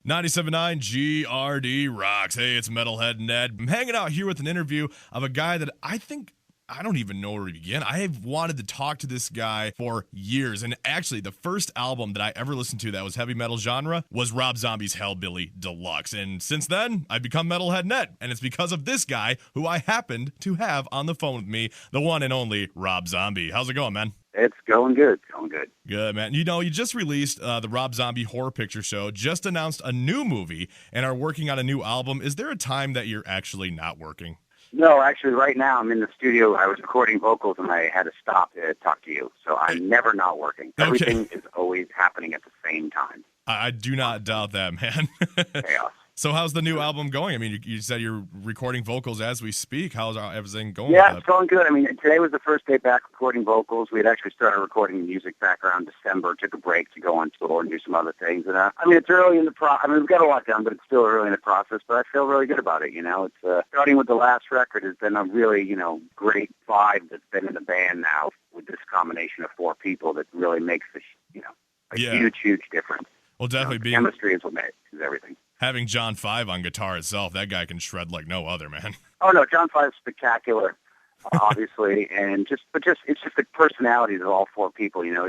97.9 GRD rocks. Hey, it's Metalhead Ned. I'm hanging out here with an interview of a guy that I don't even know where to begin. I have wanted to talk to this guy for years. And actually, the first album that I ever listened to that was heavy metal genre was Rob Zombie's Hellbilly Deluxe. And since then, I've become Metalhead Ned. And it's because of this guy who I happened to have on the phone with me, the one and only Rob Zombie. How's it going, man? It's going good. Going good. Good, man. You know, you just released the Rob Zombie Horror Picture Show, just announced a new movie, and are working on a new album. Is there a time that you're actually not working? No, actually, right now I'm in the studio. I was recording vocals, and I had to stop to talk to you. So I'm never not working. Okay. Everything is always happening at the same time. I do not doubt that, man. Chaos. So how's the new album going? I mean, you said you're recording vocals as we speak. How's everything going? Yeah, it's going good. I mean, today was the first day back recording vocals. We had actually started recording music back around December, took a break to go on tour and do some other things. And I mean, it's early in the process. I mean, we've got a lot done, but it's still early in the process. But I feel really good about it. You know, it's starting with the last record has been a really, great vibe that's been in the band now with this combination of four people that really makes this, a huge, huge difference. Well, definitely chemistry is what makes everything. Having John 5 on guitar itself, that guy can shred like no other, man. Oh no, John 5 is spectacular, obviously, and it's just the personalities of all four people. You know,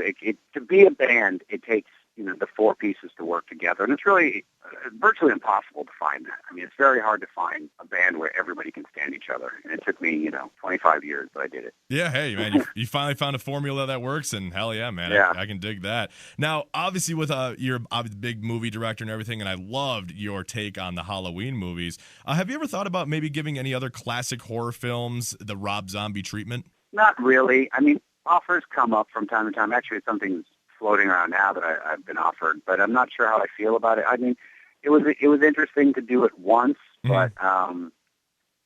to be a band, it takes the four pieces to work together, and it's really virtually impossible to find that. I mean, it's very hard to find a band where everybody can stand each other, and it took me 25 years, but I did it. Yeah, hey man, you finally found a formula that works, and hell yeah, man, yeah. I can dig that. Now, obviously, with you're a big movie director and everything, and I loved your take on the Halloween movies. Have you ever thought about maybe giving any other classic horror films the Rob Zombie treatment? Not really. I mean, offers come up from time to time. Actually, it's something floating around now that I've been offered, but I'm not sure how I feel about it. I mean, it was interesting to do it once, but I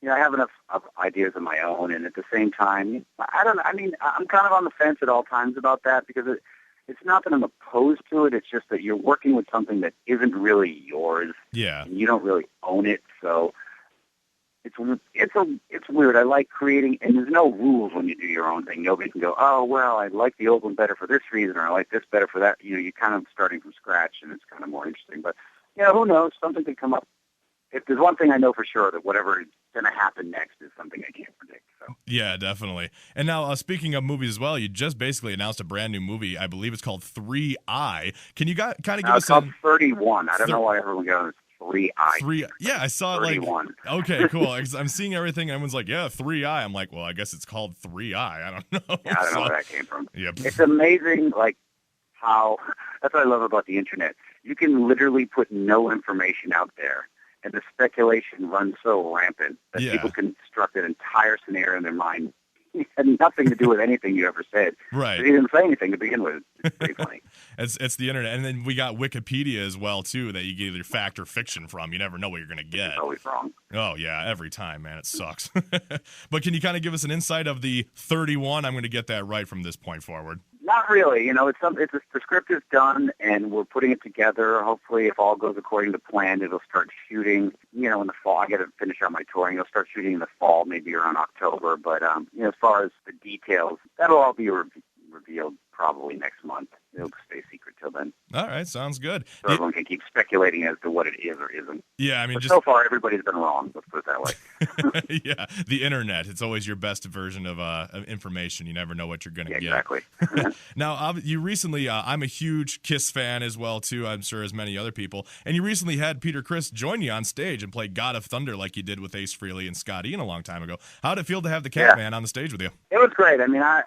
have enough ideas of my own, and at the same time, I'm kind of on the fence at all times about that because it's not that I'm opposed to it. It's just that you're working with something that isn't really yours. Yeah, and you don't really own it, so. It's weird. I like creating, and there's no rules when you do your own thing. Nobody can go, oh, well, I like the old one better for this reason, or I like this better for that. You're kind of starting from scratch, and it's kind of more interesting. But, who knows? Something could come up. If there's one thing I know for sure, that whatever is going to happen next is something I can't predict. So. Yeah, definitely. And now, speaking of movies as well, you just basically announced a brand new movie. I believe it's called 3i. Can you kind of give us it's called 31. I don't know why everyone goes 3i. Yeah, I saw it 31. Okay, cool. I'm seeing everything. Everyone's like, yeah, 3i. I'm like, well, I guess it's called 3i. I don't know. Yeah, I don't know where that came from. Yep. It's amazing, how, that's what I love about the internet. You can literally put no information out there, and the speculation runs so rampant that people construct an entire scenario in their mind. It had nothing to do with anything you ever said. Right. He didn't say anything to begin with. It's pretty funny. It's the internet. And then we got Wikipedia as well, too, that you get either fact or fiction from. You never know what you're going to get. It's always wrong. Oh, yeah, every time, man. It sucks. But can you kind of give us an insight of the 31? I'm going to get that right from this point forward. Not really. The script is done, and we're putting it together. Hopefully, if all goes according to plan, it'll start shooting, in the fall. I got to finish out my touring. It'll start shooting in the fall, maybe around October. But, as far as the details, that'll all be revealed probably next month. It'll stay secret till then. All right, sounds good. So everyone can keep speculating as to what it is or isn't. Yeah, I mean, but so far everybody's been wrong. Let's put it that way. Yeah, the internet. It's always your best version of information. You never know what you're going to get. Exactly. Now, you recently, I'm a huge Kiss fan as well, too, I'm sure as many other people, and you recently had Peter Criss join you on stage and play God of Thunder like you did with Ace Frehley and Scott Ian a long time ago. How did it feel to have the Catman on the stage with you? It was great. I mean, I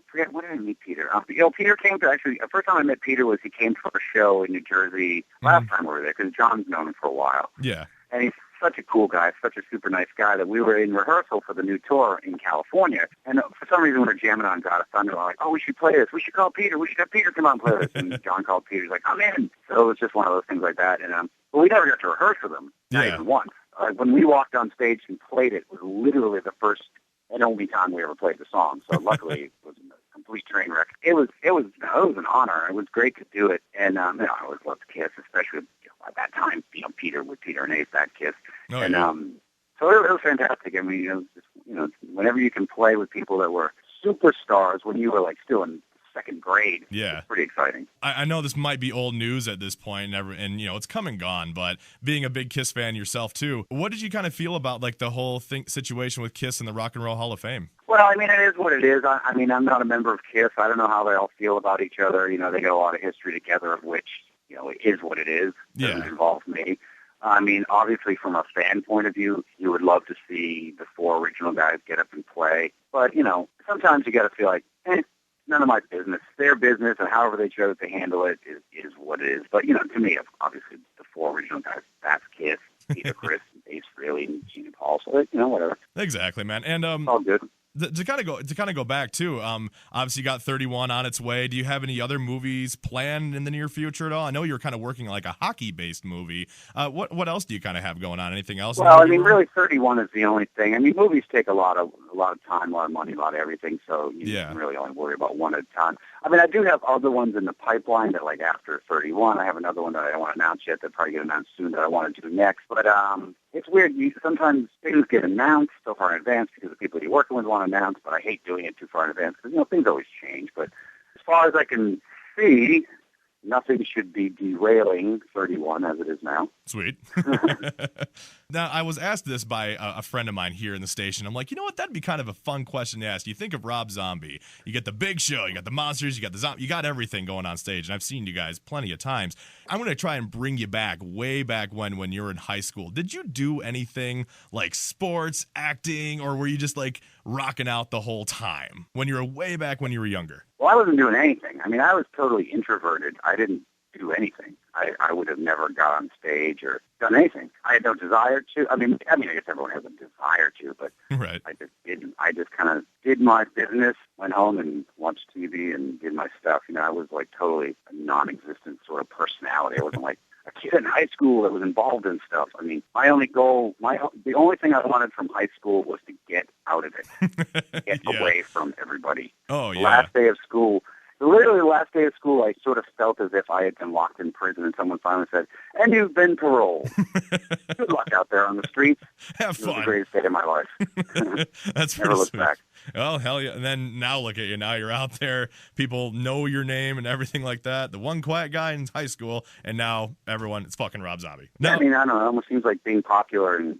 forget, when did I meet Peter? Peter came to, actually, the first time I met Peter was he came for a show in New Jersey last time we were there, because John's known him for a while. Yeah. And he's such a cool guy, such a super nice guy, that we were in rehearsal for the new tour in California. And for some reason we were jamming on God of Thunder. We're like, oh, we should play this. We should call Peter. We should have Peter come out and play this. And John called Peter. He's like, I'm in. So it was just one of those things like that. And but we never got to rehearse with them, not even once. When we walked on stage and played it, was literally the first and only time we ever played the song. So luckily it was a complete train wreck. It was an honor. It was great to do it. And I always loved Kiss, especially at that time, Peter and Ace, that Kiss. Oh, and yeah. so it was fantastic. I mean, whenever you can play with people that were superstars when you were like still in second grade. Yeah. It's pretty exciting. I know this might be old news at this point, and it's come and gone, but being a big Kiss fan yourself too, what did you kind of feel about like the whole situation with Kiss and the Rock and Roll Hall of Fame? Well, I mean, it is what it is. I mean, I'm not a member of KISS. I don't know how they all feel about each other. You know, they got a lot of history together, of which, it is what it is. It doesn't involve me. I mean, obviously, from a fan point of view, you would love to see the four original guys get up and play. But, sometimes you got to feel like, none of my business. Their business, and however they chose to handle it is what it is. But, to me, obviously, the four original guys, that's KISS, Peter, Chris, Dave Frehley, and Gene Paul. So, whatever. Exactly, man. And all good. To kind of go back too, obviously you got 31 on its way. Do you have any other movies planned in the near future at all? I know you're kind of working like a hockey-based movie. What else do you kind of have going on? Anything else? Well, I mean, really, 31 is the only thing. I mean, movies take a lot of time, a lot of money, a lot of everything. So you can really only worry about one at a time. I mean, I do have other ones in the pipeline that, like, after 31, I have another one that I don't want to announce yet. That probably get announced soon that I want to do next. But it's weird. Sometimes things get announced so far in advance because the people you're working with want to announce, but I hate doing it too far in advance because, things always change. But as far as I can see, nothing should be derailing 31 as it is now. Sweet. Now, I was asked this by a friend of mine here in the station. I'm like, you know what? That'd be kind of a fun question to ask. You think of Rob Zombie. You get the big show. You got the monsters. You got the zombie. You got everything going on stage. And I've seen you guys plenty of times. I'm going to try and bring you back way back when you were in high school. Did you do anything like sports, acting, or were you just like rocking out the whole time when you were way back when you were younger? Well, I wasn't doing anything. I mean, I was totally introverted. I didn't do anything. I would have never got on stage or done anything. I had no desire to. I mean, I guess everyone has a desire to, but right. I just didn't. I just kind of did my business, went home and watched TV and did my stuff. I was like totally a non-existent sort of personality. I wasn't like a kid in high school that was involved in stuff. I mean, my only goal, the only thing I wanted from high school was to get out of it, get away from everybody. Oh, yeah. Last day of school. Literally, the last day of school, I sort of felt as if I had been locked in prison, and someone finally said, "And you've been paroled." Good luck out there on the streets. Have fun. It was the greatest day of my life. That's Never pretty looked sweet. back. Oh, hell yeah. And then now look at you. Now you're out there. People know your name and everything like that. The one quiet guy in high school, and now it's fucking Rob Zombie. Now, I mean, I don't know. It almost seems like being popular and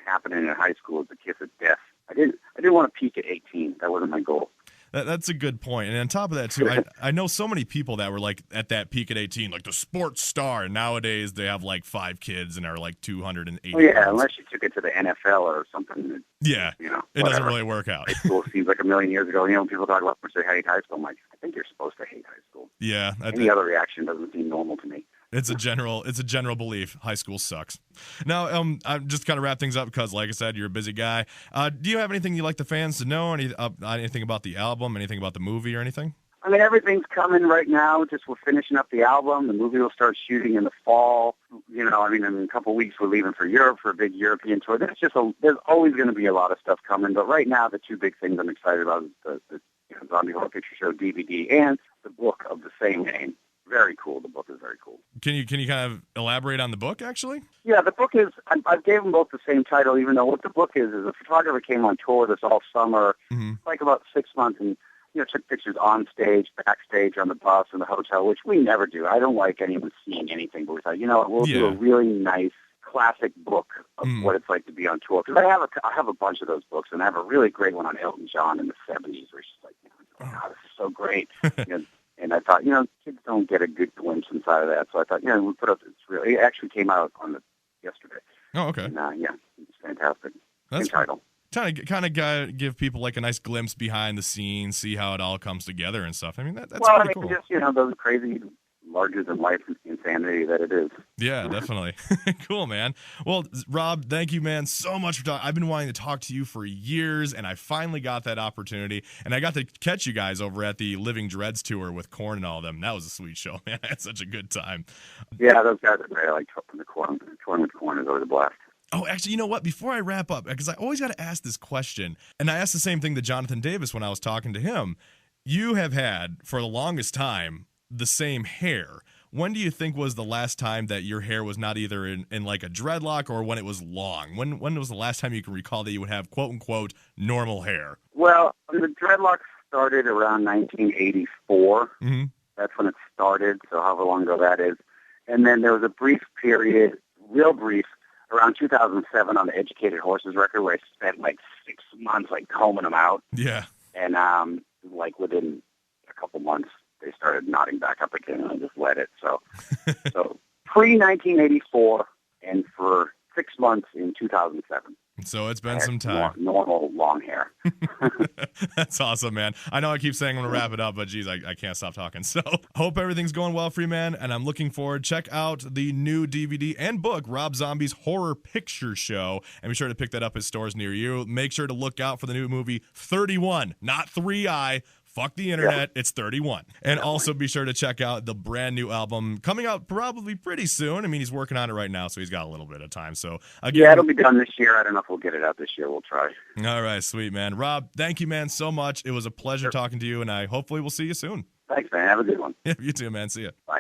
happening in high school is the kiss of death. I didn't want to peak at 18. That wasn't my goal. That's a good point. And on top of that, too, I know so many people that were like at that peak at 18, like the sports star. And nowadays they have like 5 kids and are like 280 Well, yeah, pounds. unless you took it to the NFL or something. Yeah, it doesn't really work out. High school seems like a million years ago. People talk about they hate high school. I'm like, I think you're supposed to hate high school. Yeah. Any other reaction doesn't seem normal to me. It's a general belief. High school sucks. Now, I'm just kind of wrap things up because, like I said, you're a busy guy. Do you have anything you'd like the fans to know? Anything about the album? Anything about the movie or anything? I mean, everything's coming right now. Just we're finishing up the album. The movie will start shooting in the fall. In a couple of weeks we're leaving for Europe for a big European tour. There's always going to be a lot of stuff coming. But right now, the two big things I'm excited about is the Zombie Horror Picture Show DVD and the book of the same name. Very cool. The book is very cool. Can you kind of elaborate on the book, actually? Yeah, the book is, I gave them both the same title, even though what the book is a photographer came on tour this all summer, like about 6 months, and took pictures on stage, backstage, on the bus, in the hotel, which we never do. I don't like anyone seeing anything, but we thought, we'll do a really nice classic book of what it's like to be on tour. Because I have a bunch of those books, and I have a really great one on Elton John in the 70s, where it's just like, wow, this is so great. And I thought, kids don't get a good glimpse inside of that. So I thought, we put up. It actually came out yesterday. Oh, okay. And, it's fantastic. That's Same title. Kind of give people like a nice glimpse behind the scenes, see how it all comes together and stuff. I mean, that's pretty cool. Just those crazy, larger than life insanity that it is. Yeah, definitely. Cool, man. Well, Rob, thank you, man, so much for talking. I've been wanting to talk to you for years, and I finally got that opportunity. And I got to catch you guys over at the Living Dreads tour with Korn and all of them. That was a sweet show, man. I had such a good time. Yeah, those guys are great. I like the Korn. Touring with Korn is always a blast. Oh, actually, you know what? Before I wrap up, because I always got to ask this question, and I asked the same thing to Jonathan Davis when I was talking to him. You have had, for the longest time, the same hair. When do you think was the last time that your hair was not either in like a dreadlock or when it was long? When was the last time you can recall that you would have, quote unquote, normal hair? Well, the dreadlocks started around 1984. Mm-hmm. That's when it started, so however long ago that is. And then there was a brief period, real brief, around 2007 on the Educated Horses record where I spent like 6 months like combing them out. Yeah. And like within a couple months, they started nodding back up again, and I just let it. So pre-1984 and for 6 months in 2007. So it's been some time. Normal long hair. That's awesome, man. I know I keep saying I'm going to wrap it up, but geez, I can't stop talking. So hope everything's going well for you, man, and I'm looking forward. Check out the new DVD and book, Rob Zombie's Horror Picture Show, and be sure to pick that up at stores near you. Make sure to look out for the new movie 31, not 3i. Fuck the internet, It's 31. And also be sure to check out the brand new album coming out probably pretty soon. I mean, he's working on it right now, so he's got a little bit of time. So again, yeah, it'll be done this year. I don't know if we'll get it out this year. We'll try. All right, sweet, man. Rob, thank you, man, so much. It was a pleasure talking to you, and I hopefully will see you soon. Thanks, man. Have a good one. Yeah, you too, man. See ya. Bye.